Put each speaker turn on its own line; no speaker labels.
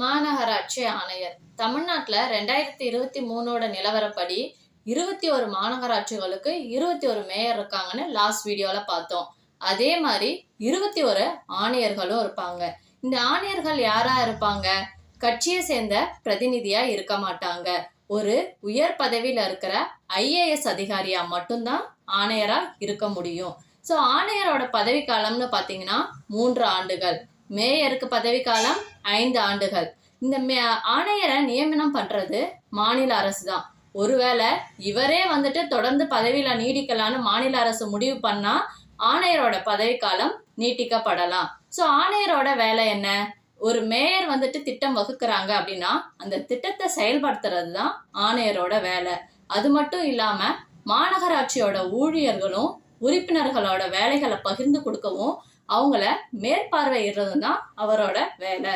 மாநகராட்சி ஆணையர் தமிழ்நாட்டில் 2023 நிலவரப்படி 21 மாநகராட்சிகளுக்கு 21 மேயர் இருக்காங்கன்னு லாஸ்ட் வீடியோவில் பார்த்தோம். அதே மாதிரி 21 ஆணையர்களும் இருப்பாங்க. இந்த ஆணையர்கள் யாரா இருப்பாங்க? கட்சியை சேர்ந்த பிரதிநிதியா இருக்க மாட்டாங்க. ஒரு உயர் பதவியில் இருக்கிற IAS அதிகாரியா மட்டும்தான் ஆணையரா இருக்க முடியும். ஸோ ஆணையரோட பதவி காலம்னு பார்த்தீங்கன்னா 3 ஆண்டுகள். மேயருக்கு பதவிக்காலம் 5 ஆண்டுகள். இந்த ஆணையரை நியமனம் பண்றது மாநில அரசு தான். ஒருவேளை இவரே தொடர்ந்து பதவியில நீடிக்கலான்னு மாநில அரசு முடிவு பண்ணா ஆணையரோட பதவிக்காலம் நீட்டிக்கப்படலாம். ஸோ ஆணையரோட வேலை என்ன? ஒரு மேயர் திட்டம் வகுக்கிறாங்க அப்படின்னா அந்த திட்டத்தை செயல்படுத்துறது தான் ஆணையரோட வேலை. அது மட்டும் இல்லாம மாநகராட்சியோட ஊழியர்களும் உறுப்பினர்களோட வேலைகளை பகிர்ந்து கொடுக்கவும் அவங்கள மேற்பார்வையிடுறதும் தான் அவரோட வேலை.